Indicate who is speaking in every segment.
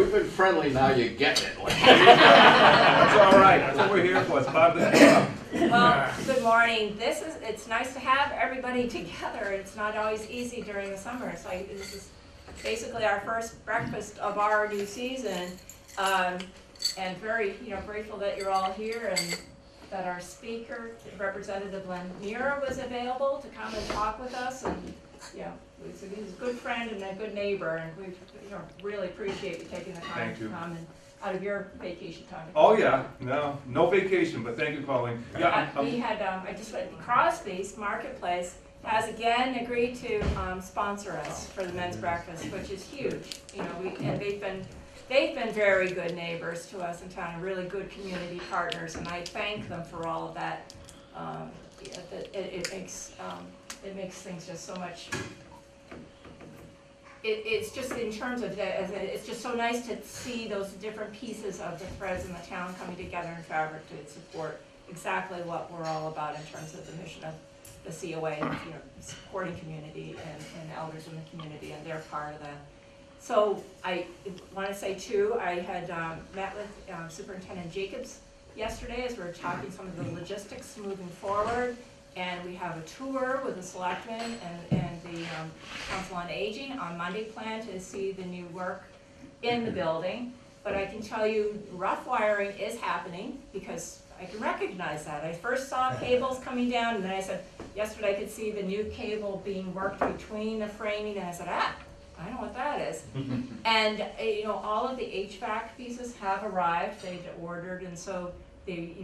Speaker 1: we've been friendly, now you're getting it.
Speaker 2: That's all right. That's what we're here for. It's part of the job.
Speaker 3: Well, good morning. It's nice to have everybody together. It's not always easy during the summer. It's like, this is basically our first breakfast of our new season. And very, grateful that you're all here and that our speaker, Representative MensBF was available to come and talk with us. And, he's a good friend and a good neighbor, and we really appreciate you taking the time to come and out of your vacation time.
Speaker 2: Oh yeah, no vacation, but thank you, Colleen. Yeah,
Speaker 3: we had, I just went, Crosby's Marketplace has again agreed to sponsor us for the men's breakfast, which is huge. And they've been very good neighbors to us in town, and really good community partners, and I thank them for all of that. It makes things just so much. It's just in terms of it's just so nice to see those different pieces of the threads in the town coming together in fabric to support exactly what we're all about in terms of the mission of the COA, and supporting community and elders in the community, and they're part of that. So I want to say too, I had met with Superintendent Jacobs yesterday as we were talking some of the logistics moving forward. And we have a tour with the selectmen and the Council on Aging on Monday planned to see the new work in the building. But I can tell you, rough wiring is happening because I can recognize that. I first saw cables coming down, and then I said, yesterday I could see the new cable being worked between the framing, and I said, I know what that is. And all of the HVAC pieces have arrived, they've ordered, and so they,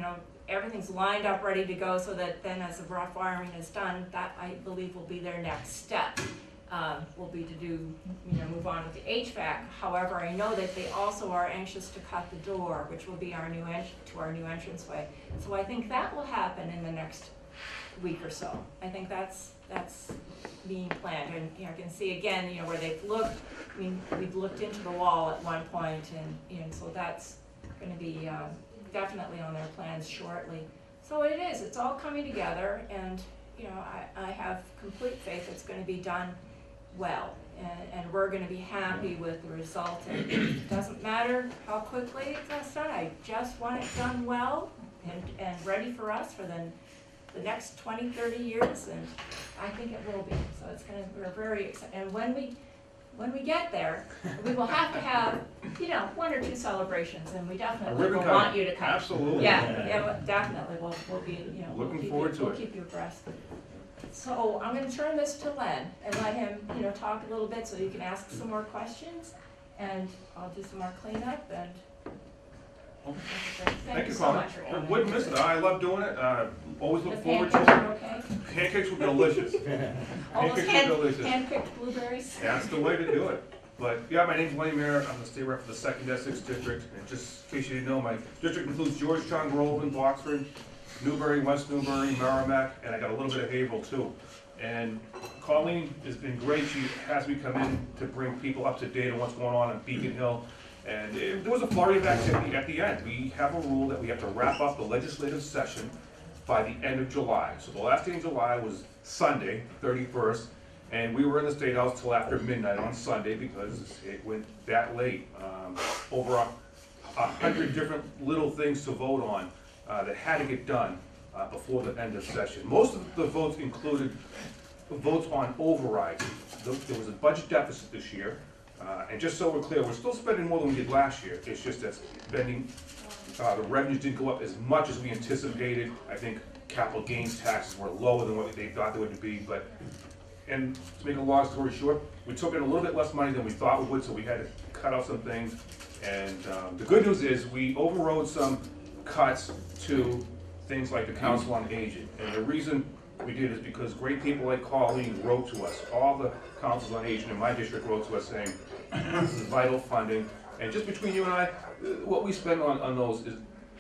Speaker 3: everything's lined up, ready to go, so that then as the rough wiring is done, that I believe will be their next step. Will be to do, move on with the HVAC. However, I know that they also are anxious to cut the door, which will be our new entranceway. So I think that will happen in the next week or so. I think that's being planned, and I can see again, where they've looked. We've looked into the wall at one point, and so that's going to be definitely on their plans shortly. So it's all coming together, and I have complete faith it's going to be done well, and we're going to be happy with the result. And it doesn't matter how quickly it's done. I just want it done well and ready for us for the next 20, 30 years, and I think it will be. So we're very excited. And when we get there, we will have to have, 1 or 2 celebrations, and we definitely will want you to come.
Speaker 2: Absolutely.
Speaker 3: Yeah, definitely. We'll be,
Speaker 2: looking forward to it.
Speaker 3: We'll keep you abreast. So I'm going to turn this to Len and let him, talk a little bit so you can ask some more questions, and I'll do some more cleanup. And thank you so much for coming.
Speaker 2: Wouldn't miss it. I love doing it. Always look forward to it.
Speaker 3: Okay?
Speaker 2: Pancakes were delicious.
Speaker 3: All those
Speaker 2: Pancakes were delicious.
Speaker 3: hand-picked blueberries.
Speaker 2: That's the way to do it. But yeah, my name's MensBF. I'm the state rep for the 2nd Essex District. And just in case you didn't know, my district includes Georgetown, Groveland, Boxford, Newbury, West Newbury, Merrimack, and I got a little bit of Haverhill too. And Colleen has been great. She has me come in to bring people up to date on what's going on in Beacon Hill. And there was a flurry of activity at the end. We have a rule that we have to wrap up the legislative session by the end of July. So the last day in July was Sunday, 31st, and we were in the State House till after midnight on Sunday because it went that late. Over 100 different little things to vote on that had to get done before the end of session. Most of the votes included votes on overrides. There was a budget deficit this year. And just so we're clear, we're still spending more than we did last year. It's just that spending, the revenues didn't go up as much as we anticipated. I think capital gains taxes were lower than what they thought they would be. And to make a long story short, we took in a little bit less money than we thought we would, so we had to cut out some things. And the good news is we overrode some cuts to things like the Council on Aging. And the reason we did is because great people like Colleen wrote to us. All the councils on aging in my district wrote to us saying, this is vital funding. And just between you and I, what we spend on those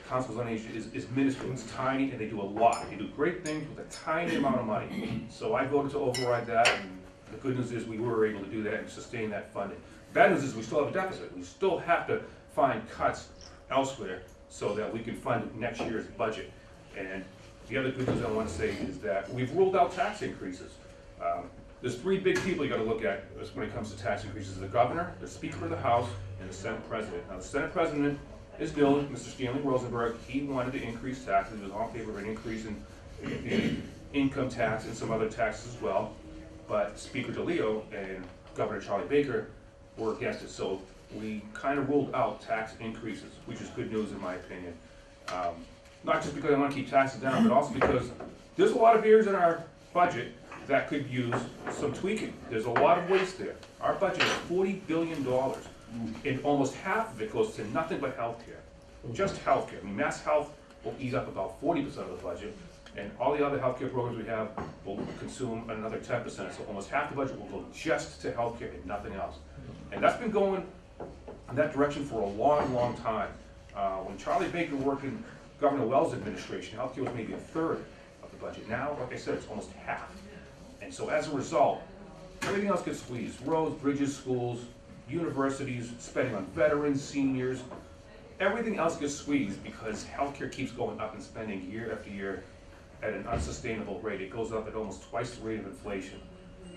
Speaker 2: councils on aging is minuscule. It's tiny, and they do a lot. They do great things with a tiny amount of money. So I voted to override that, and the good news is we were able to do that and sustain that funding. The bad news is we still have a deficit. We still have to find cuts elsewhere so that we can fund next year's budget. And the other good news I want to say is that we've ruled out tax increases. there's three big people you gotta look at when it comes to tax increases: the governor, the Speaker of the House, and the Senate President. Now, the Senate President is new, Mr. Stanley Rosenberg. He wanted to increase taxes. He was all in favor of an increase in the income tax and some other taxes as well. But Speaker DeLeo and Governor Charlie Baker were against it. So we kind of ruled out tax increases, which is good news in my opinion. Not just because I want to keep taxes down, but also because there's a lot of areas in our budget that could use some tweaking. There's a lot of waste there. Our budget is $40 billion, and almost half of it goes to nothing but healthcare. Just healthcare. I mean, Mass Health will eat up about 40% of the budget, and all the other healthcare programs we have will consume another 10%. So almost half the budget will go just to healthcare and nothing else. And that's been going in that direction for a long, long time. When Charlie Baker worked in Governor Wells' administration, healthcare was maybe a third of the budget. Now, like I said, it's almost half. And so as a result, everything else gets squeezed. Roads, bridges, schools, universities, spending on veterans, seniors. Everything else gets squeezed because healthcare keeps going up in spending year after year at an unsustainable rate. It goes up at almost twice the rate of inflation.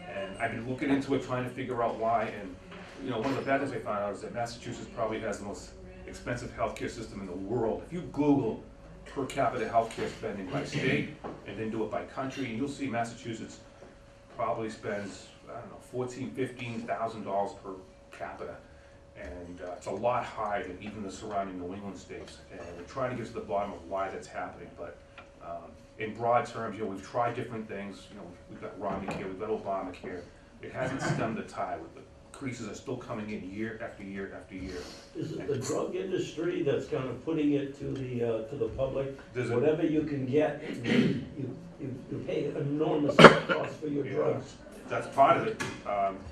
Speaker 2: And I've been looking into it, trying to figure out why. And you know, one of the bad things I found out is that Massachusetts probably has the most expensive healthcare system in the world. If you Google per capita healthcare spending by state and then do it by country, and you'll see Massachusetts probably spends, I don't know, $14,000, $15,000 per capita. And it's a lot higher than even the surrounding New England states. And we're trying to get to the bottom of why that's happening. But in broad terms, you know, we've tried different things. You know, we've got Romneycare, we've got Obamacare. It hasn't stemmed the tide. The increases are still coming in year after year after year.
Speaker 4: Is it the drug industry that's kind of putting it to the public? Whatever you can get, you pay enormous cost for your drugs.
Speaker 2: That's part of it.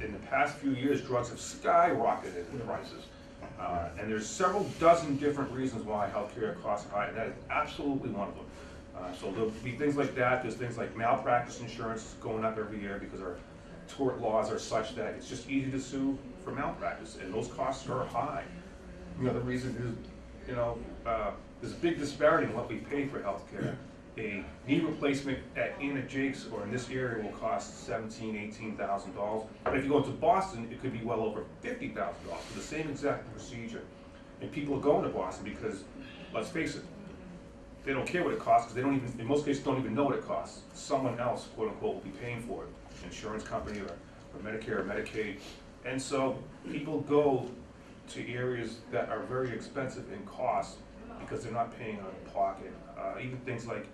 Speaker 2: In the past few years, drugs have skyrocketed in prices. And there's several dozen different reasons why healthcare costs are high, and that is absolutely one of them. So there'll be things like that. There's things like malpractice insurance is going up every year because our tort laws are such that it's just easy to sue for malpractice, and those costs are high. You know, the reason is, you know, there's a big disparity in what we pay for healthcare. A knee replacement at Anna Jake's or in this area will cost $17,000, $18,000. But if you go to Boston, it could be well over $50,000 for the same exact procedure. And people are going to Boston because, let's face it, they don't care what it costs because they don't even, in most cases, don't even know what it costs. Someone else, quote unquote, will be paying for it. An insurance company or Medicare or Medicaid. And so people go to areas that are very expensive in cost because they're not paying out of pocket. Even things like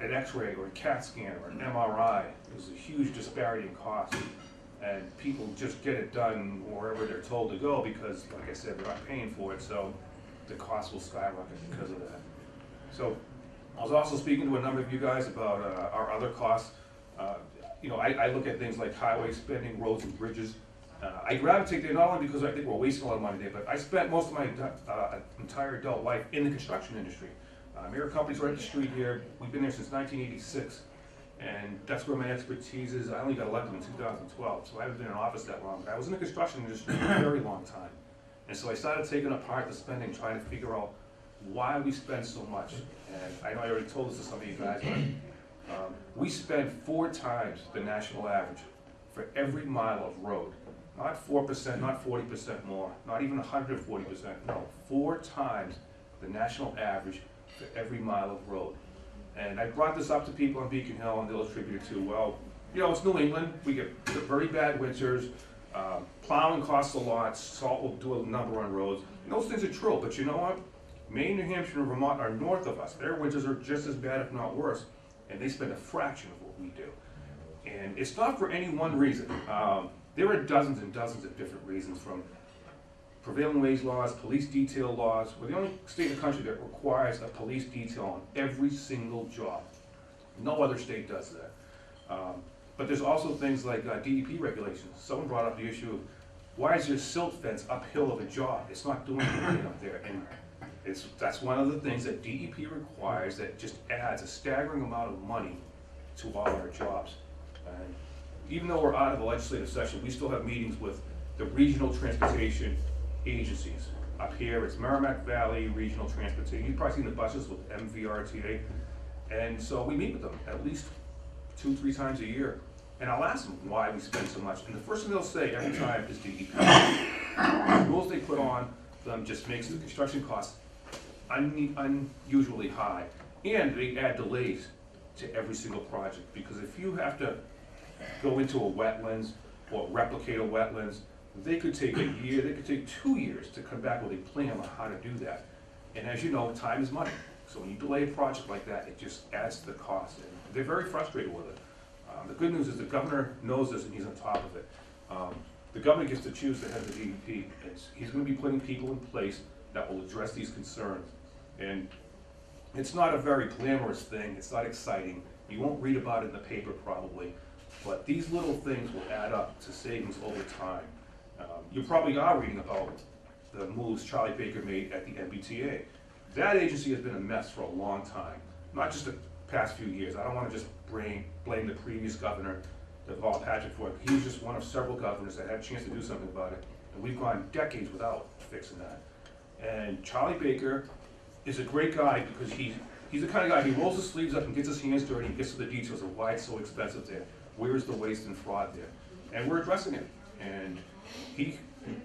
Speaker 2: an X-ray or a CAT scan or an MRI, there's a huge disparity in cost. And people just get it done wherever they're told to go because, like I said, they're not paying for it, so the cost will skyrocket because of that. So I was also speaking to a number of you guys about our other costs. You know, I look at things like highway spending, roads and bridges. I gravitate there not only because I think we're wasting a lot of money there, but I spent most of my entire adult life in the construction industry. Mirror Company's right up the street here. We've been there since 1986, and that's where my expertise is. I only got elected in 2012, so I haven't been in office that long. But I was in the construction industry for a very long time, and so I started taking apart the spending, trying to figure out why we spend so much. And I know I already told this to some of you guys, but we spend 4 times the national average for every mile of road. Not 4%, not 40% more, not even 140%, no, 4 times the national average for every mile of road. And I brought this up to people on Beacon Hill, and they'll attribute it to, well, you know, it's New England, we get the very bad winters, plowing costs a lot, salt will do a number on roads, and those things are true, but you know what? Maine, New Hampshire, and Vermont are north of us. Their winters are just as bad, if not worse, and they spend a fraction of what we do. And it's not for any one reason. There are dozens and dozens of different reasons, from prevailing wage laws, police detail laws. We're the only state in the country that requires a police detail on every single job. No other state does that. But there's also things like DEP regulations. Someone brought up the issue of, why is your silt fence uphill of a job? It's not doing anything up there. And that's one of the things that DEP requires that just adds a staggering amount of money to all our jobs. And even though we're out of the legislative session, we still have meetings with the regional transportation agencies. Up here, it's Merrimack Valley Regional Transportation. You've probably seen the buses with MVRTA. And so we meet with them at least 2-3 times a year. And I'll ask them why we spend so much, and the first thing they'll say every time is DEP. The rules they put on them just makes the construction costs unusually high, and they add delays to every single project, because if you have to go into a wetlands or replicate a wetlands, they could take a year, they could take 2 years to come back with a plan on how to do that. And as you know, time is money. So when you delay a project like that, it just adds to the cost. And they're very frustrated with it. The good news is the governor knows this and he's on top of it. The governor gets to choose the head of the DEP. He's going to be putting people in place that will address these concerns. And it's not a very glamorous thing. It's not exciting. You won't read about it in the paper probably. But these little things will add up to savings over time. You probably are reading about the moves Charlie Baker made at the MBTA. That agency has been a mess for a long time, not just the past few years. I don't want to just blame the previous governor, Deval Patrick, for it. He was just one of several governors that had a chance to do something about it, and we've gone decades without fixing that. And Charlie Baker is a great guy because he's the kind of guy, he rolls his sleeves up and gets his hands dirty and gets to the details of why it's so expensive there. Where is the waste and fraud there? And we're addressing it. And he,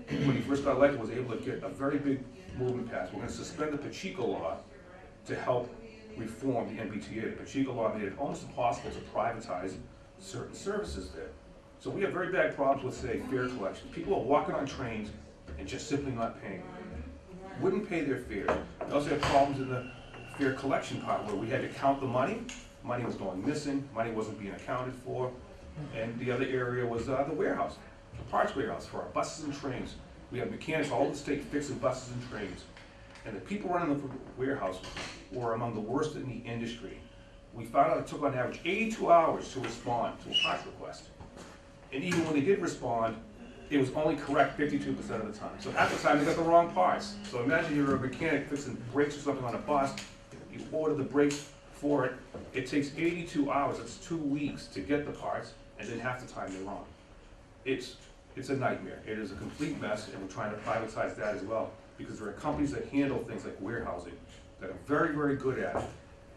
Speaker 2: when he first got elected, was able to get a very big movement passed. We're going to suspend the Pacheco law to help reform the MBTA. The Pacheco law made it almost impossible to privatize certain services there. So we have very bad problems with, say, fare collection. People are walking on trains and just simply not paying. Wouldn't pay their fares. We also have problems in the fare collection part where we had to count the money. Money was going missing. Money wasn't being accounted for. And the other area was the warehouse, the parts warehouse for our buses and trains. We have mechanics all over the state fixing buses and trains. And the people running the warehouse were among the worst in the industry. We found out it took on average 82 hours to respond to a parts request. And even when they did respond, it was only correct 52% of the time. So half the time they got the wrong parts. So imagine you're a mechanic fixing brakes or something on a bus, you order the brakes for it, it takes 82 hours, it's 2 weeks to get the parts, and then half the time they're wrong. It's a nightmare. It is a complete mess, and we're trying to privatize that as well, because there are companies that handle things like warehousing that are very, very good at it.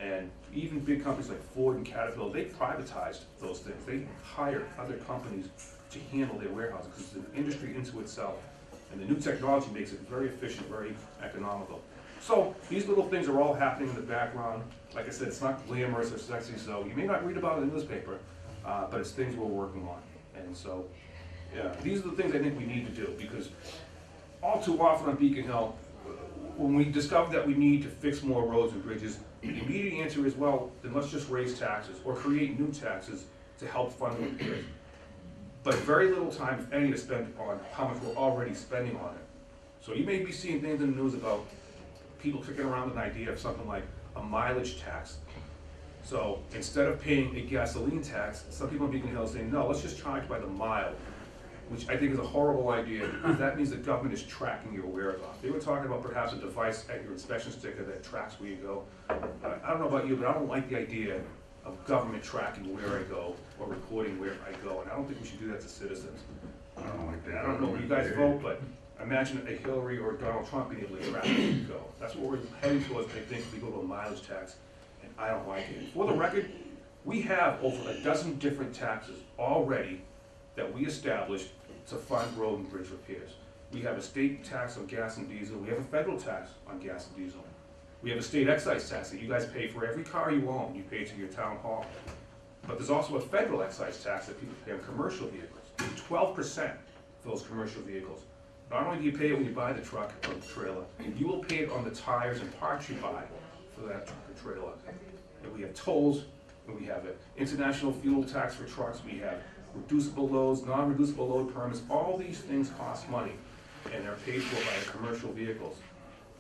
Speaker 2: And even big companies like Ford and Caterpillar, they privatized those things. They hired other companies to handle their warehousing because it's an industry into itself. And the new technology makes it very efficient, very economical. So these little things are all happening in the background. Like I said, it's not glamorous or sexy, so you may not read about it in the newspaper, but it's things we're working on. And so, yeah, these are the things I think we need to do, because all too often on Beacon Hill, when we discover that we need to fix more roads and bridges, the immediate answer is, well, then let's just raise taxes or create new taxes to help fund the repairs. But very little time, if any, is spent on how much we're already spending on it. So you may be seeing things in the news about people kicking around with an idea of something like a mileage tax. So instead of paying a gasoline tax, some people in Beacon Hill are saying, no, let's just charge by the mile, which I think is a horrible idea, because that means the government is tracking your whereabouts. They were talking about perhaps a device at your inspection sticker that tracks where you go. I don't know about you, but I don't like the idea of government tracking where I go or recording where I go, and I don't think we should do that to citizens. I don't know where you guys vote, but imagine a Hillary or Donald Trump being able to track where you go. That's what we're heading towards, I think, if we go to a mileage tax, and I don't like it. For the record, we have over a dozen different taxes already that we established to fund road and bridge repairs. We have a state tax on gas and diesel. We have a federal tax on gas and diesel. We have a state excise tax that you guys pay for every car you own. You pay to your town hall. But there's also a federal excise tax that people pay on commercial vehicles. 12% for those commercial vehicles. Not only do you pay it when you buy the truck or the trailer, you will pay it on the tires and parts you buy for that truck or trailer. And we have tolls, and we have an international fuel tax for trucks. We have reducible loads, non-reducible load permits. All these things cost money, and they're paid for by the commercial vehicles.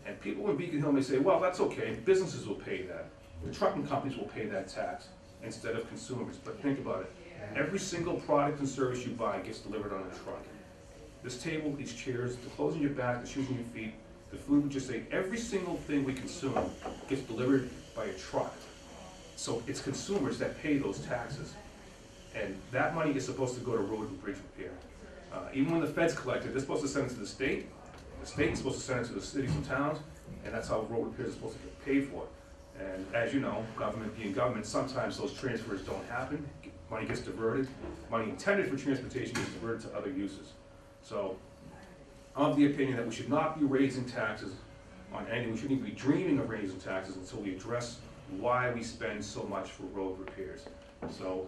Speaker 2: And people in Beacon Hill may say, well, that's okay, businesses will pay that. The trucking companies will pay that tax instead of consumers. But think about it. Every single product and service you buy gets delivered on a truck. This table, these chairs, the clothes on your back, the shoes on your feet, the food we just ate, every single thing we consume gets delivered by a truck. So it's consumers that pay those taxes. And that money is supposed to go to road and bridge repair. Even when the feds collect it, they're supposed to send it to the state. The state is supposed to send it to the cities and towns, and that's how road repairs are supposed to get paid for. And as you know, government being government, sometimes those transfers don't happen. money gets diverted, money intended for transportation gets diverted to other uses. So I'm of the opinion that we should not be raising taxes on anything. We shouldn't even be dreaming of raising taxes until we address why we spend so much for road repairs. So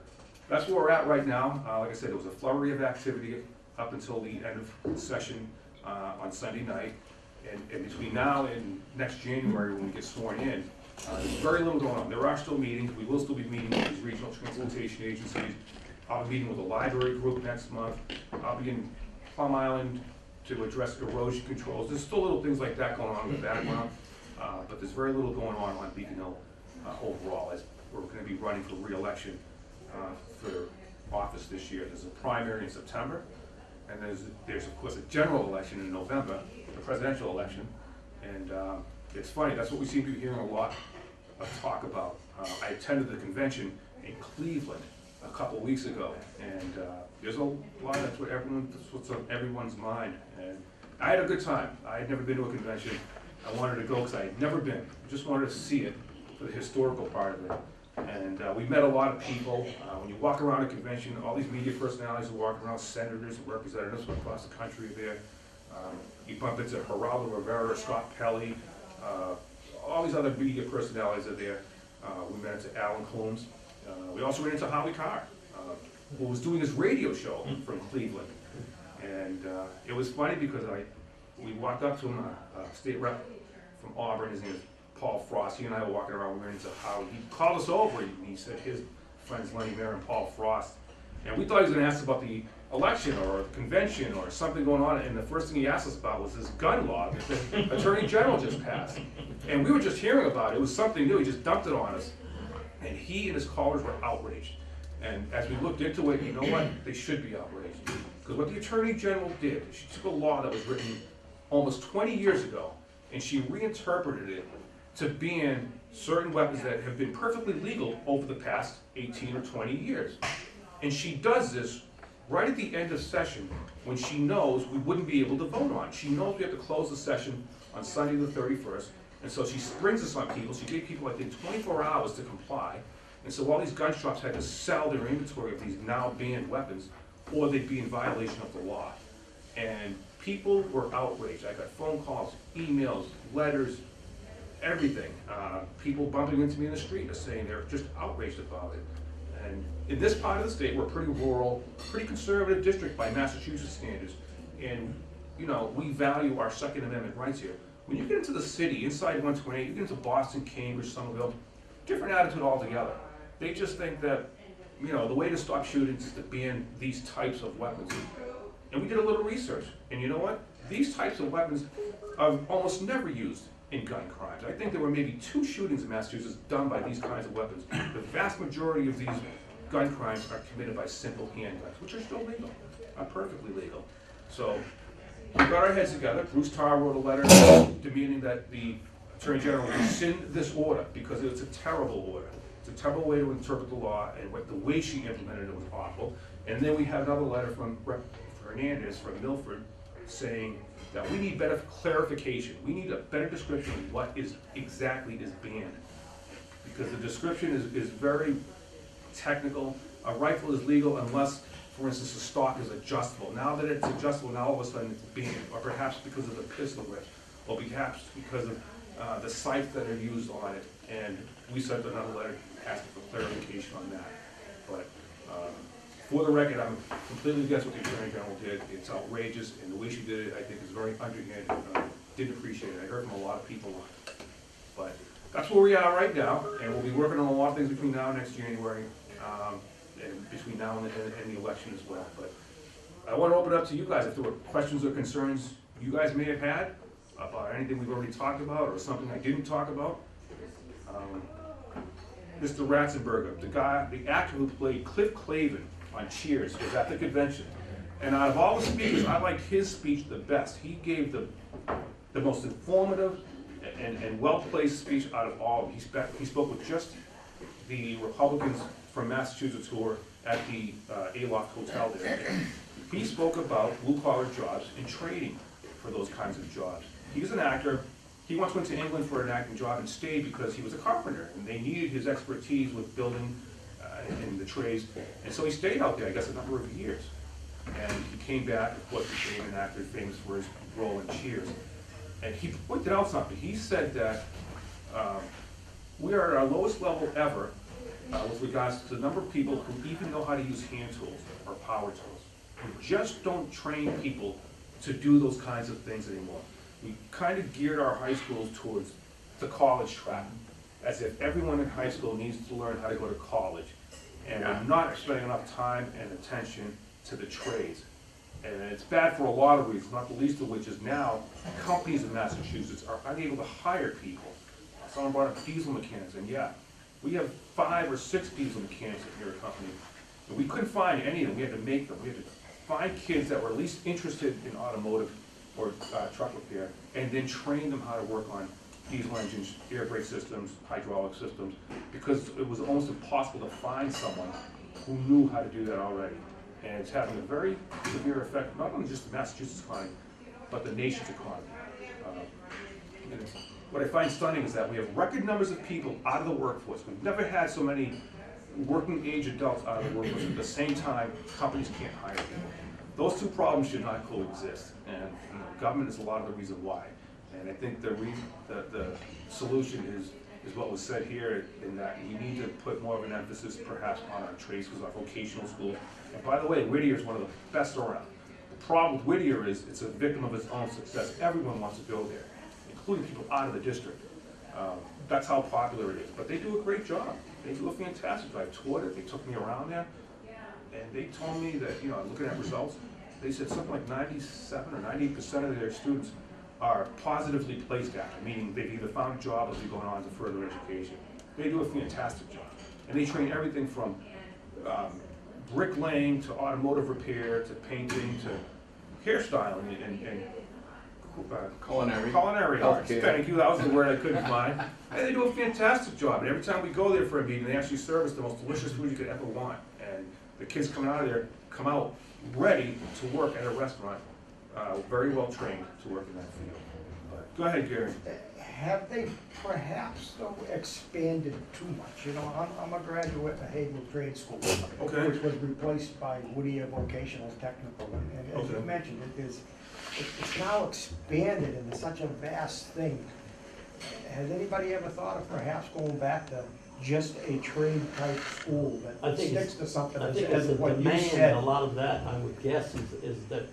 Speaker 2: that's where we're at right now. Like I said, there was a flurry of activity up until the end of session on Sunday night. And between now and next January, when we get sworn in, there's very little going on. There are still meetings. We will still be meeting with these regional transportation agencies. I'll be meeting with the library group next month. I'll be in Plum Island to address erosion controls. There's still little things like that going on in the background, but there's very little going on Beacon Hill overall, as we're going to be running for re-election for office this year. There's a primary in September, and there's of course a general election in November, the presidential election, and it's funny, that's what we seem to be hearing a lot of talk about. I attended the convention in Cleveland a couple of weeks ago, and there's a lot, that's what's on everyone's mind, and I had a good time. I had never been to a convention. I wanted to go because I had never been. I just wanted to see it for the historical part of it. And we met a lot of people. When you walk around a convention, all these media personalities are walking around, senators and representatives from across the country are there. You bump into Geraldo Rivera, Scott Pelley, all these other media personalities are there. We met into Alan Clunes. We also ran into Howie Carr, who was doing his radio show from Cleveland. And it was funny because we walked up to him, a state rep from Auburn, his name is Paul Frost. He and I were walking around, we ran into Howie. He called us over, and he said his friends Lenny Mayer and Paul Frost. And we thought he was going to ask us about the election or the convention or something going on, and the first thing he asked us about was this gun law that the Attorney General just passed. And we were just hearing about it. It was something new. He just dumped it on us. And he and his callers were outraged. And as we looked into it, you know what? They should be outraged. Because what the Attorney General did, she took a law that was written almost 20 years ago, and she reinterpreted it to ban certain weapons that have been perfectly legal over the past 18 or 20 years. And she does this right at the end of session when she knows we wouldn't be able to vote on it. She knows we have to close the session on Sunday the 31st, and so she springs this on people. She gave people, I think, 24 hours to comply. And so all these gun shops had to sell their inventory of these now banned weapons, or they'd be in violation of the law. And people were outraged. I got phone calls, emails, letters, everything. People bumping into me in the street and saying they're just outraged about it. And in this part of the state, we're a pretty rural, pretty conservative district by Massachusetts standards. And, you know, we value our Second Amendment rights here. When you get into the city, inside 128, you get into Boston, Cambridge, Somerville, different attitude altogether. They just think that, you know, the way to stop shootings is to ban these types of weapons. And we did a little research, and you know what? These types of weapons are almost never used in gun crimes. I think there were maybe 2 shootings in Massachusetts done by these kinds of weapons. The vast majority of these gun crimes are committed by simple handguns, which are still legal, are perfectly legal. So we got our heads together. Bruce Tarr wrote a letter demanding that the Attorney General rescind this order because it's a terrible order. It's a terrible way to interpret the law, and the way she implemented it was awful. And then we have another letter from Rep. Hernandez from Milford saying that we need better clarification. We need a better description of what exactly is banned. Because the description is very technical. A rifle is legal unless, for instance, the stock is adjustable. Now that it's adjustable, now all of a sudden it's banned. Or perhaps because of the pistol grip. Or perhaps because of the sights that are used on it. And we sent another letter asking for clarification on that. But for the record, I'm completely against what the Attorney General did. It's outrageous, and the way she did it, I think, is very underhanded. Didn't appreciate it. I heard from a lot of people on it. But that's where we are right now, and we'll be working on a lot of things between now and next January, and between now and the election as well. But I want to open it up to you guys if there were questions or concerns you guys may have had about anything we've already talked about or something I didn't talk about. Mr. Ratzenberger, the actor who played Cliff Clavin on Cheers, was at the convention. And out of all the speakers, I liked his speech the best. He gave the most informative and well-placed speech out of all of them. He spoke with just the Republicans from Massachusetts who were at the Aloft Hotel there. He spoke about blue-collar jobs and training for those kinds of jobs. He's an actor. He once went to England for an acting job and stayed because he was a carpenter, and they needed his expertise with building in the trades. And so he stayed out there, I guess, a number of years. And he came back, of course, became an actor famous for his role in Cheers. And he pointed out something. He said that we are at our lowest level ever with regards to the number of people who even know how to use hand tools or power tools. We just don't train people to do those kinds of things anymore. We kind of geared our high schools towards the college track, as if everyone in high school needs to learn how to go to college. And we're not spending enough time and attention to the trades. And it's bad for a lot of reasons, not the least of which is now companies in Massachusetts are unable to hire people. Someone brought up diesel mechanics, and yeah, we have 5 or 6 diesel mechanics at your company. And we couldn't find any of them. We had to make them. We had to find kids that were at least interested in automotive or truck repair, and then train them how to work on diesel engines, air brake systems, hydraulic systems, because it was almost impossible to find someone who knew how to do that already. And it's having a very severe effect, not on just the Massachusetts economy, but the nation's economy. And what I find stunning is that we have record numbers of people out of the workforce. We've never had so many working age adults out of the workforce. At the same time, companies can't hire people. Those two problems should not coexist, and government is a lot of the reason why. And I think the solution is what was said here, in that we need to put more of an emphasis perhaps on our trade schools, our vocational schools. And by the way, Whittier is one of the best around. The problem with Whittier is it's a victim of its own success. Everyone wants to go there, including people out of the district. That's how popular it is. But they do a great job. They do a fantastic job. I toured it, they took me around there, and they told me that, looking at results, they said something like 97 or 98% of their students are positively placed after, meaning they've either found a job or they're going on to further education. They do a fantastic job. And they train everything from bricklaying to automotive repair to painting to hairstyling and culinary arts. Thank you, that was the word I couldn't find. And they do a fantastic job. And every time we go there for a meeting, they actually serve us the most delicious food you could ever want. And the kids coming out of there come out ready to work at a restaurant, very well trained to work in that field. But go ahead, Gary.
Speaker 5: Have they perhaps though expanded too much? I'm a graduate of Hayden Trade School,
Speaker 2: Okay.
Speaker 5: which was replaced by Whittier Vocational Technical, and as
Speaker 2: Okay.
Speaker 5: you mentioned, it's now expanded into such a vast thing. Has anybody ever thought of perhaps going back to just a trade type school
Speaker 4: I
Speaker 5: that
Speaker 4: think
Speaker 5: sticks to something?
Speaker 4: I think
Speaker 5: as
Speaker 4: there's a
Speaker 5: what you
Speaker 4: demand,
Speaker 5: said?
Speaker 4: a lot of that, I would guess, is that,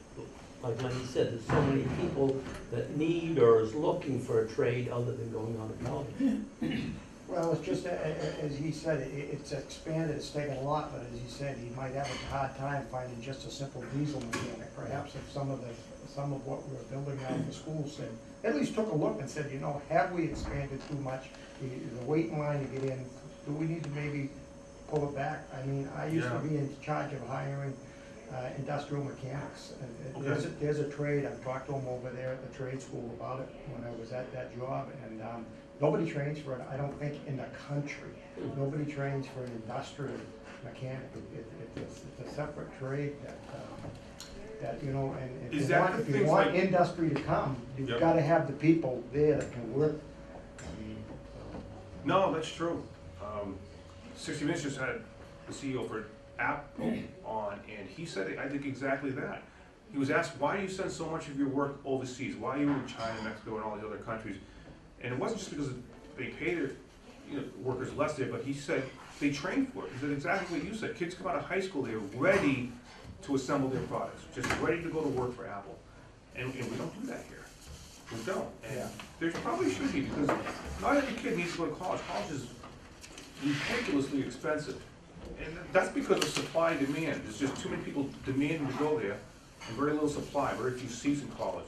Speaker 4: like Lenny said, there's so many people that need or is looking for a trade other than going on to college.
Speaker 5: Well, it's just, as he said, it's expanded, it's taken a lot, but as he said, he might have a hard time finding just a simple diesel mechanic. Perhaps if some of what we're building out of the schools said, at least took a look and said, have we expanded too much? The wait in line to get in, do we need to maybe pull it back? I mean, I used to be in charge of hiring industrial mechanics. And there's a trade, I've talked to them over there at the trade school about it when I was at that job, and nobody trains for it, I don't think, in the country. Nobody trains for an industrial mechanic. It's a separate trade that and if you want industry to come, you've got to have the people there that can work.
Speaker 2: No, that's true. 60 Minutes just had the CEO for Apple on, and he said, I think exactly that. He was asked, why do you send so much of your work overseas? Why are you in China, Mexico, and all these other countries? And it wasn't just because they pay their workers less there, but he said they train for it. He said exactly what you said. Kids come out of high school, they're ready to assemble their products, just ready to go to work for Apple. And we don't do that here. We don't. And there probably should be, because not every kid needs to go to college. College is ridiculously expensive. And that's because of supply and demand. There's just too many people demanding to go there, and very little supply, very few seats in college.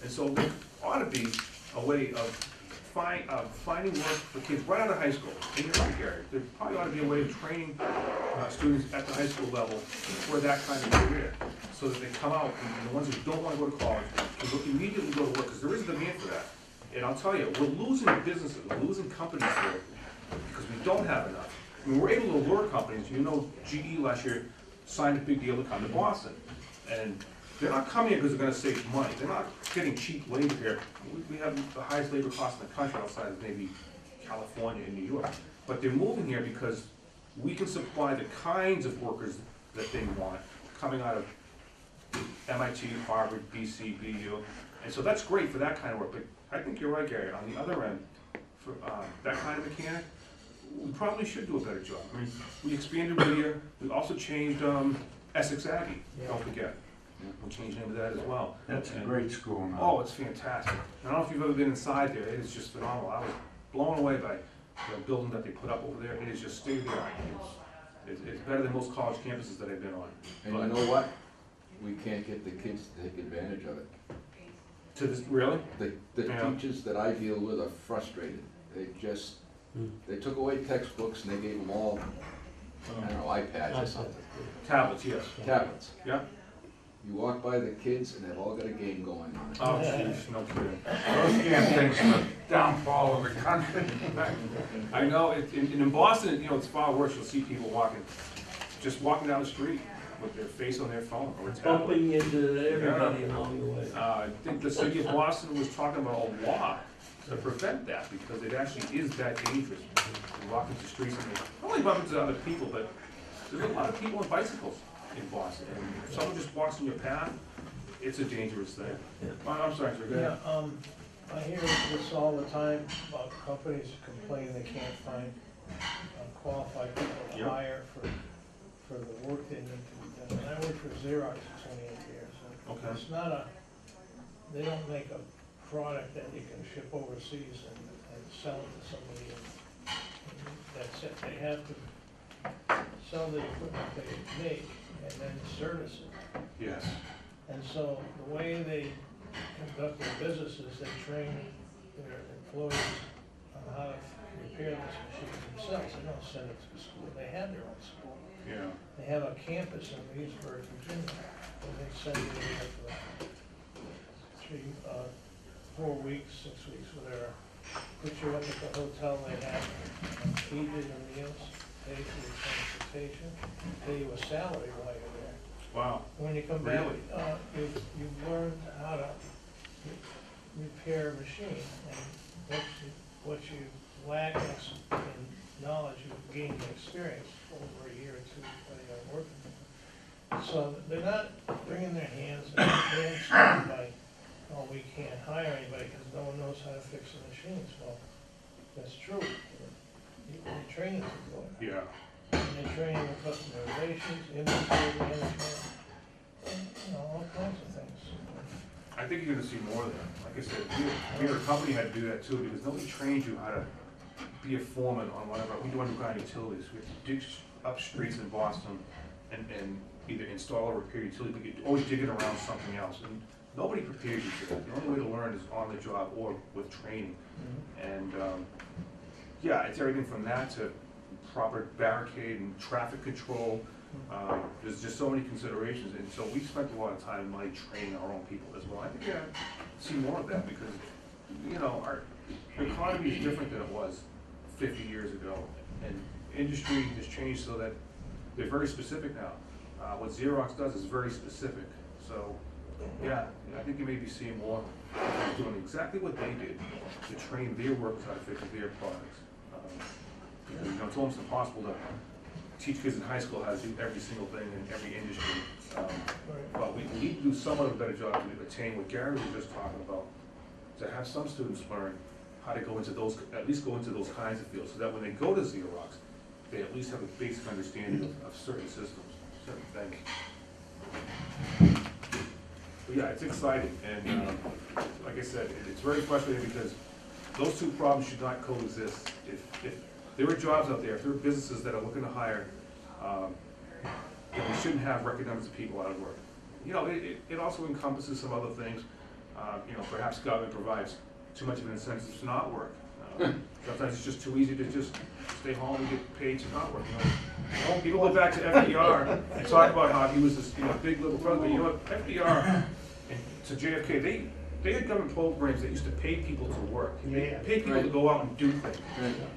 Speaker 2: And so there ought to be a way of finding work for kids right out of high school. And you're right, Gary. There probably ought to be a way of training students at the high school level for that kind of career, so that they come out, and the ones who don't want to go to college can immediately go to work, because there is a demand for that. And I'll tell you, we're losing businesses, we're losing companies here, because we don't have enough. I mean, we're able to lure companies. GE last year signed a big deal to come to Boston. And they're not coming here because they're going to save money. They're not getting cheap labor here. We have the highest labor cost in the country outside of maybe California and New York. But they're moving here because we can supply the kinds of workers that they want, coming out of MIT, Harvard, BC, BU, and so that's great for that kind of work, but I think you're right, Gary, on the other end, for that kind of mechanic, we probably should do a better job. I mean, we expanded Whittier, we also changed Essex Aggie, don't forget. We changed the name of that as well.
Speaker 6: That's a great school now.
Speaker 2: Oh, it's fantastic. I don't know if you've ever been inside there, it is just phenomenal. I was blown away by the building that they put up over there. It is just state of the art. It's better than most college campuses that I've been on.
Speaker 1: And you know what? We can't get the kids to take advantage of it.
Speaker 2: To this, really?
Speaker 1: The
Speaker 2: Yeah.
Speaker 1: teachers that I deal with are frustrated. They took away textbooks and they gave them all, I don't know, iPads or something.
Speaker 2: Tablets, yes.
Speaker 1: Tablets.
Speaker 2: Yeah?
Speaker 1: You walk by the kids and they've all got a game going on.
Speaker 2: Oh, jeez, no kidding.
Speaker 6: Those damn things are the downfall of the country.
Speaker 2: I know, in Boston, you know, it's far worse. You'll see people just walking down the street with their face on their phone or a tablet.
Speaker 4: Bumping into everybody along the way.
Speaker 2: I think the city of Boston was talking about a law to prevent that, because it actually is that dangerous. You walk into the streets and they not only bump into other people, but there's a lot of people on bicycles in Boston. And if someone just walks in your path, it's a dangerous thing. I'm sorry, sir, go ahead.
Speaker 7: I hear this all the time about companies complaining they can't find qualified people to
Speaker 2: Yep.
Speaker 7: hire for the work they need to be done. And I worked for Xerox for 28 years. And
Speaker 2: Okay.
Speaker 7: it's not they don't make a product that you can ship overseas and sell it to somebody and that's it. They have to sell the equipment they make and then service it.
Speaker 2: Yes.
Speaker 7: And so the way they conduct their business is they train their employees on how to repair those machines themselves. They don't send it to school. They have their own school.
Speaker 2: Yeah.
Speaker 7: They have a campus in Leesburg, Virginia, and they send you there for 4 weeks, 6 weeks, whatever. Put you up at the hotel they have, feed you the meals, pay for your transportation, pay you a salary while you're there.
Speaker 2: Wow.
Speaker 7: When you come back,
Speaker 2: Really?
Speaker 7: you've learned how to repair a machine, and what you lack in knowledge, you've gained in experience over a year or two while you're working with them. So they're not wringing their hands, and they understand by, oh, we can't hire anybody because no one knows how to fix the machines. Well, that's true. You're training people.
Speaker 2: Yeah.
Speaker 7: And they're training in customer relations, inventory management, and, all kinds of things.
Speaker 2: I think you're gonna see more of that. Like I said, your company had to do that too, because nobody trained you how to be a foreman on whatever. We do underground utilities. We have to dig up streets in Boston and either install or repair utilities. We could always dig it around something else. And nobody prepares you for that. The only way to learn is on the job or with training. And yeah, it's everything from that to proper barricade and traffic control. There's just so many considerations, and so we spent a lot of time and money training our own people as well. I think we're gonna see more of that because, you know, our economy is different than it was 50 years ago, and industry has changed so that they're very specific now. What Xerox does is very specific. So, yeah, I think you may be seeing more of doing exactly what they did to train their workers how to fix their products. Because, you know, it's almost impossible to teach kids in high school how to do every single thing in every industry. But we need to do somewhat of a better job to attain what Gary was just talking about, to have some students learn how to go into those, at least go into those kinds of fields, so that when they go to Xerox, they at least have a basic understanding of certain systems, certain things. But yeah, it's exciting, and like I said, it's very frustrating because those two problems should not coexist. If there are jobs out there, if there are businesses that are looking to hire, then we shouldn't have record numbers of people out of work. You know, it also encompasses some other things. You know, perhaps government provides too much of an incentive to not work. Sometimes it's just too easy to just stay home and get paid to not work. You know, people go back to FDR and talk about how he was this, you know, big liberal president. You know what, FDR and to JFK, they had government programs that used to pay people to work. They paid people to go out and do things.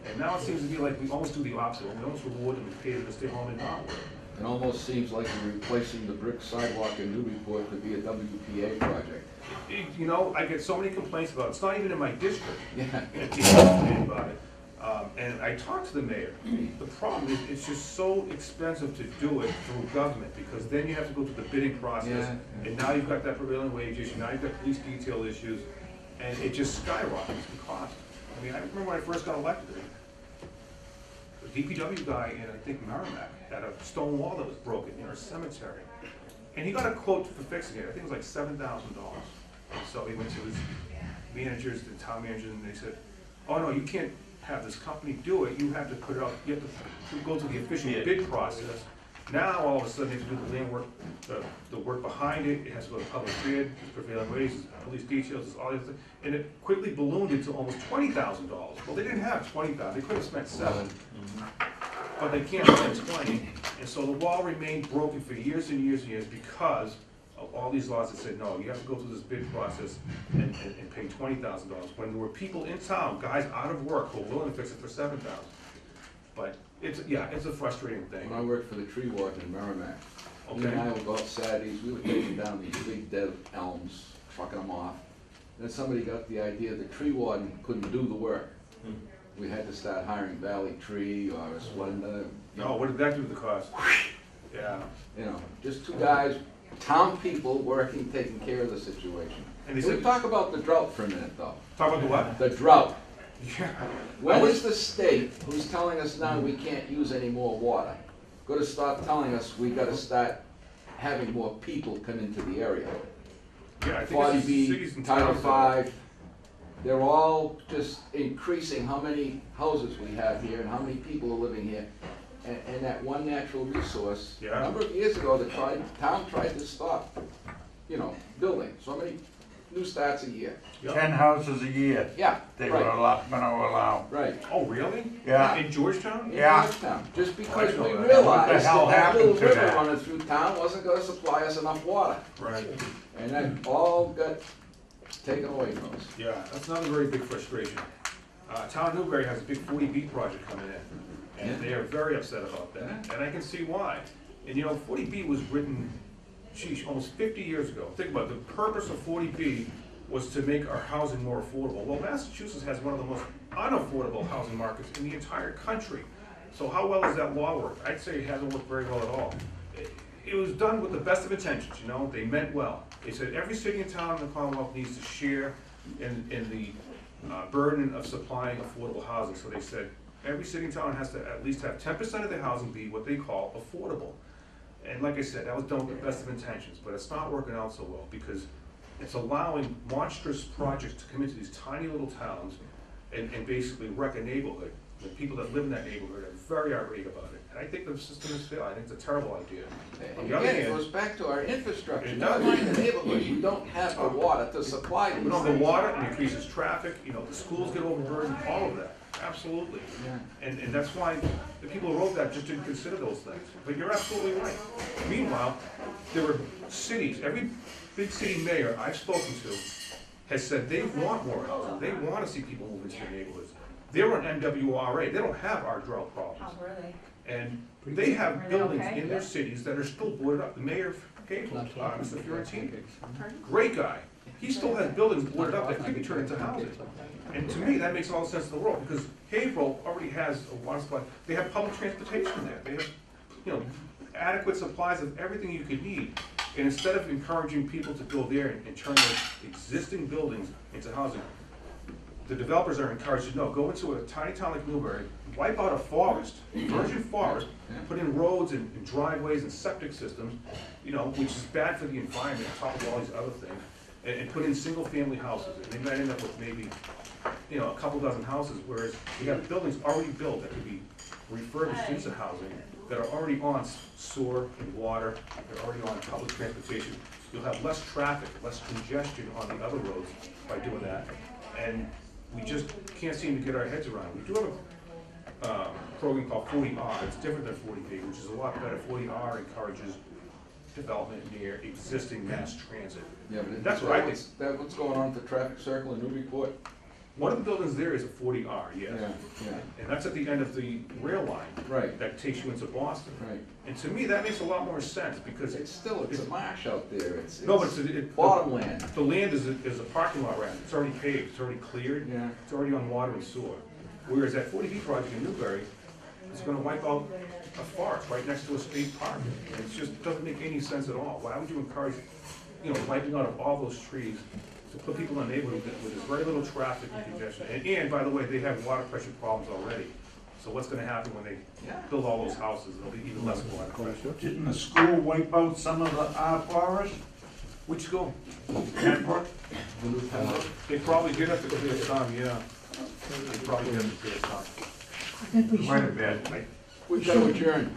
Speaker 2: And now it seems to be like we almost do the opposite. We almost reward them and pay them to stay home and not work.
Speaker 1: It almost seems like we're replacing the brick sidewalk in Newburyport to be a WPA project.
Speaker 2: You know, I get so many complaints about it. It's not even in my district.
Speaker 1: Yeah.
Speaker 2: People complain about it. And I talked to the mayor. The problem is, it's just so expensive to do it through government, because then you have to go through the bidding process.
Speaker 1: Yeah.
Speaker 2: And now you've got that prevailing wage issue, now you've got police detail issues, and it just skyrockets the cost. I mean, I remember when I first got elected, the DPW guy in, I think, Merrimack, had a stone wall that was broken in our cemetery. And he got a quote for fixing it, I think it was like $7,000. And so he went to his managers, the town managers, and they said, oh no, you can't have this company do it, you have to put it out, you have to go through the official bid process. Now, all of a sudden, they have to do the land work, the work behind it, it has to go to public bid, prevailing wages, police details, all these things. And it quickly ballooned into almost $20,000. Well, they didn't have $20,000, they could have spent $7,000. But they can't spend 20, and so the wall remained broken for years and years and years because of all these laws that said, no, you have to go through this bid process and pay $20,000. When there were people in town, guys out of work, who were willing to fix it for $7,000. But it's a frustrating thing.
Speaker 1: When I worked for the tree warden in Merrimack, he
Speaker 2: Okay.
Speaker 1: and I would go out Saturdays, we were taking down these big dead elms, trucking them off. Then somebody got the idea the tree warden couldn't do the work. We had to start hiring Valley Tree or Splenda.
Speaker 2: No, what did that do to the cost? Yeah.
Speaker 1: You know, just two guys, town people working, taking care of the situation.
Speaker 2: And they
Speaker 1: Can we
Speaker 2: said,
Speaker 1: talk about the drought for a minute, though?
Speaker 2: talk about the what?
Speaker 1: The drought.
Speaker 2: Yeah.
Speaker 1: When is the state, who's telling us now we can't use any more water, gonna stop telling us we gotta start having more people come into the area?
Speaker 2: Yeah, I think it's cities
Speaker 1: 40B,
Speaker 2: and
Speaker 1: Title
Speaker 2: towns.
Speaker 1: V, they're all just increasing how many houses we have here and how many people are living here. And that one natural resource, a
Speaker 2: Yeah.
Speaker 1: number of years ago, the town tried to stop, you know, building so many new starts a year.
Speaker 6: 10 houses a year,
Speaker 1: Yeah,
Speaker 6: they were
Speaker 1: right,
Speaker 6: gonna allow.
Speaker 1: right.
Speaker 2: Oh, really?
Speaker 6: Yeah.
Speaker 2: In Georgetown?
Speaker 1: In
Speaker 6: Yeah.
Speaker 1: Georgetown, just
Speaker 2: I
Speaker 1: because
Speaker 2: didn't know
Speaker 1: we
Speaker 2: that.
Speaker 1: realized
Speaker 6: What the hell
Speaker 1: that little
Speaker 6: happened to
Speaker 1: river
Speaker 6: that?
Speaker 1: running through town wasn't gonna supply us enough water.
Speaker 2: Right.
Speaker 1: And that all got taken away from us.
Speaker 2: Yeah, that's another very big frustration. Town of Newbury has a big 40B project coming in, and
Speaker 1: Yeah.
Speaker 2: they are very upset about that,
Speaker 1: Yeah.
Speaker 2: and I can see why. And you know, 40B was written, geez, almost 50 years ago. Think about it, the purpose of 40B was to make our housing more affordable. Well, Massachusetts has one of the most unaffordable housing markets in the entire country. So how well does that law work? I'd say it hasn't worked very well at all. It was done with the best of intentions, you know, they meant well. They said every city and town in the Commonwealth needs to share in the burden of supplying affordable housing. So they said every city and town has to at least have 10% of their housing be what they call affordable. And like I said, that was done with the best of intentions, but it's not working out so well because it's allowing monstrous projects to come into these tiny little towns and basically wreck a neighborhood. The people that live in that neighborhood are very irate about it. And I think the system has failed. I think it's a terrible idea. On
Speaker 1: And
Speaker 2: the other
Speaker 1: again, it
Speaker 2: hand,
Speaker 1: goes back to our infrastructure,
Speaker 2: It
Speaker 1: not
Speaker 2: does.
Speaker 1: like the neighborhood, you don't have the water to supply these
Speaker 2: we don't have the
Speaker 1: things.
Speaker 2: water, it increases traffic, you know, the schools get overburdened, all of that, absolutely.
Speaker 1: Yeah.
Speaker 2: And that's why the people who wrote that just didn't consider those things. But you're absolutely right. Meanwhile, there were cities, every big city mayor I've spoken to has said they want more housing, they want to see people move into their neighborhoods. They're on MWRA, they don't have our drought problems.
Speaker 3: Oh, really?
Speaker 2: And they have
Speaker 3: Are they
Speaker 2: buildings
Speaker 3: okay?
Speaker 2: in their cities that are still boarded up. The mayor of Haverhill, Mr. Fiorentini,
Speaker 3: Pardon?
Speaker 2: great guy. He still has buildings boarded up that could be turned into housing. And to me, that makes all the sense in the world, because Haverhill already has a water supply. They have public transportation there. They have, you know, adequate supplies of everything you could need. And instead of encouraging people to go there and turn those existing buildings into housing, the developers are encouraged to, no, go into a tiny town like Newbury, wipe out a forest, virgin forest, put in roads and driveways and septic systems, you know, which is bad for the environment, on top of all these other things, and put in single-family houses. And they might end up with maybe, you know, a couple dozen houses, whereas you have buildings already built that could be refurbished into housing, that are already on sewer and water, they're already on public transportation. You'll have less traffic, less congestion on the other roads by doing that. And we just can't seem to get our heads around. We do have a program called 40R. It's different than 40B, which is a lot better. 40R encourages development near existing mass transit.
Speaker 1: Yeah, but
Speaker 2: That's what I think.
Speaker 1: what's going on at the traffic circle in Newburyport?
Speaker 2: One of the buildings there is a 40R, yes.
Speaker 1: Yeah,
Speaker 2: And that's at the end of the rail line
Speaker 1: right,
Speaker 2: that takes you into Boston.
Speaker 1: right.
Speaker 2: And to me, that makes a lot more sense because
Speaker 1: It's a marsh out there, it's
Speaker 2: no, but it's
Speaker 1: bottom land.
Speaker 2: the land is a parking lot, right? It's already paved, it's already cleared,
Speaker 1: Yeah,
Speaker 2: it's already on water and sewer. Whereas that 40B project in Newbury is gonna wipe out a forest right next to a state park. It just doesn't make any sense at all. Why would you encourage, wiping out of all those trees to put people in a neighborhood with very little traffic and congestion? And by the way, they have water pressure problems already. So what's gonna happen when they build all those houses? There'll be even less water pressure.
Speaker 6: Didn't the school wipe out some of the forest?
Speaker 2: Which school?
Speaker 6: Pembroke?
Speaker 2: They probably did have to clear some, yeah. They probably did have to clear some.
Speaker 8: I think we
Speaker 6: Quite a
Speaker 8: should,
Speaker 6: bit.
Speaker 1: We've got to adjourn.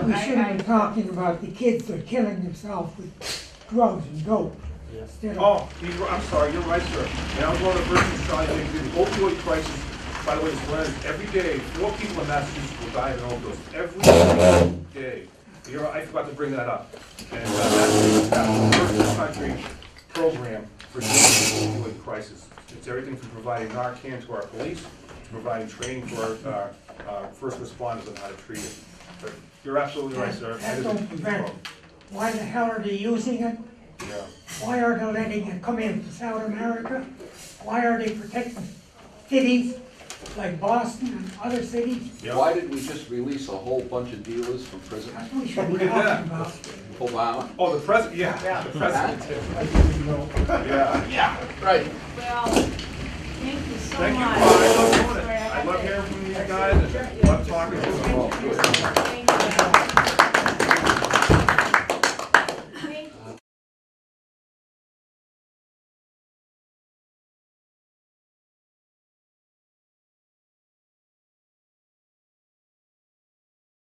Speaker 8: we shouldn't be talking about the kids that are killing themselves with drugs and dope. Instead of,
Speaker 2: Oh, I'm sorry, you're right, sir. And I'm one of the persons trying to do the opioid crisis. By the way, it's learned every day, 4 people in Massachusetts will die of an overdose. Every day. I forgot to bring that up. And that's the first in the country program for dealing with the opioid crisis. It's everything from providing Narcan to our police, to providing training for our first responders on how to treat it. But you're absolutely right, sir.
Speaker 8: that
Speaker 2: is a
Speaker 8: don't
Speaker 2: huge
Speaker 8: prevent
Speaker 2: problem.
Speaker 8: it. Why the hell are they using it?
Speaker 2: Yeah.
Speaker 8: Why are they letting it come into South America? Why are they protecting cities like Boston and other cities?
Speaker 2: Yeah.
Speaker 1: Why didn't we just release a whole bunch of dealers from prison?
Speaker 8: That's what we should be
Speaker 2: Look at that.
Speaker 8: talking about.
Speaker 1: Obama?
Speaker 2: Oh, the president, yeah, the president did. Yeah.
Speaker 1: Yeah, right.
Speaker 3: Well, thank you so
Speaker 2: Thank you,
Speaker 3: much.
Speaker 2: I love doing it.
Speaker 3: Sorry,
Speaker 2: I
Speaker 3: had
Speaker 2: love
Speaker 3: to-
Speaker 2: hearing from you guys and love talking to you.
Speaker 3: Thank you.